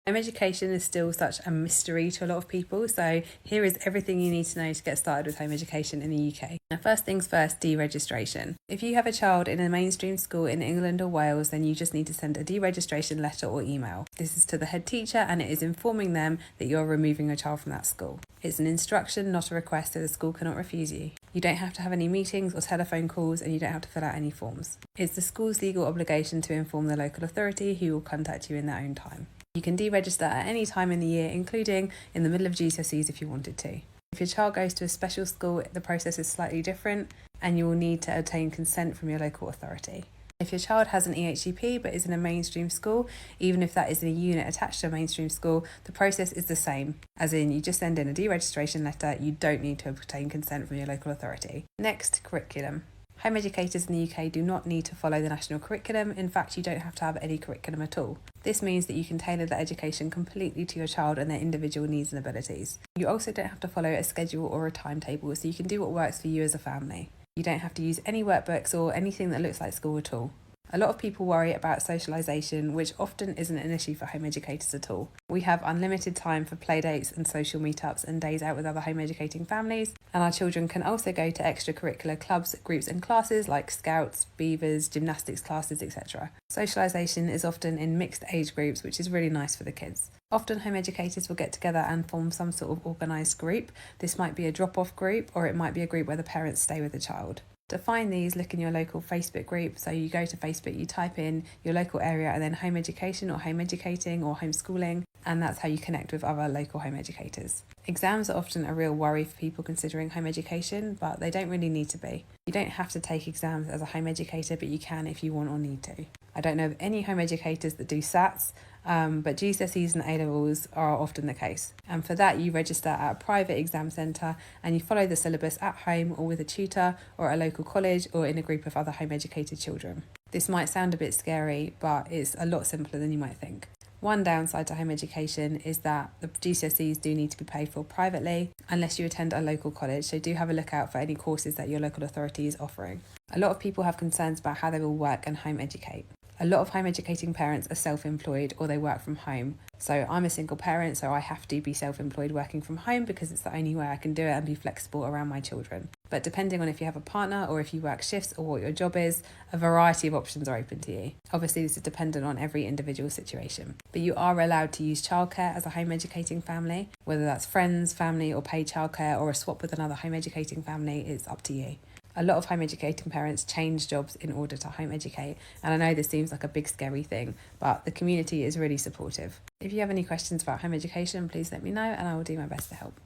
Home education is still such a mystery to a lot of people, so here is everything you need to know to get started with home education in the UK. Now, first things first, deregistration. If you have a child in a mainstream school in England or Wales, then you just need to send a deregistration letter or email. This is to the head teacher and it is informing them that you're removing your child from that school. It's an instruction, not a request, so the school cannot refuse you. You don't have to have any meetings or telephone calls, and you don't have to fill out any forms. It's the school's legal obligation to inform the local authority, who will contact you in their own time. You can deregister at any time in the year, including in the middle of GCSEs if you wanted to. If your child goes to a special school, the process is slightly different and you will need to obtain consent from your local authority. If your child has an EHCP but is in a mainstream school, even if that is in a unit attached to a mainstream school, the process is the same, as in you just send in a deregistration letter, you don't need to obtain consent from your local authority. Next, curriculum. Home educators in the UK do not need to follow the national curriculum. In fact, you don't have to have any curriculum at all. This means that you can tailor the education completely to your child and their individual needs and abilities. You also don't have to follow a schedule or a timetable, so you can do what works for you as a family. You don't have to use any workbooks or anything that looks like school at all. A lot of people worry about socialisation, which often isn't an issue for home educators at all. We have unlimited time for playdates and social meetups and days out with other home educating families, and our children can also go to extracurricular clubs, groups and classes like scouts, beavers, gymnastics classes, etc. Socialisation is often in mixed age groups, which is really nice for the kids. Often home educators will get together and form some sort of organised group. This might be a drop-off group, or it might be a group where the parents stay with the child. To find these, look in your local Facebook group. So you go to Facebook, you type in your local area and then home education or home educating or homeschooling, and that's how you connect with other local home educators. Exams are often a real worry for people considering home education, but they don't really need to be. You don't have to take exams as a home educator, but you can if you want or need to. I don't know of any home educators that do SATs, but GCSEs and A-levels are often the case. And for that, you register at a private exam centre and you follow the syllabus at home or with a tutor or at a local college or in a group of other home educated children. This might sound a bit scary, but it's a lot simpler than you might think. One downside to home education is that the GCSEs do need to be paid for privately unless you attend a local college, so do have a look out for any courses that your local authority is offering. A lot of people have concerns about how they will work and home educate. A lot of home educating parents are self-employed or they work from home. So I'm a single parent, so I have to be self-employed working from home because it's the only way I can do it and be flexible around my children. But depending on if you have a partner or if you work shifts or what your job is, a variety of options are open to you. Obviously, this is dependent on every individual situation. But you are allowed to use childcare as a home educating family, whether that's friends, family or paid childcare or a swap with another home educating family, it's up to you. A lot of home educating parents change jobs in order to home educate, and I know this seems like a big scary thing, but the community is really supportive. If you have any questions about home education, please let me know and I will do my best to help.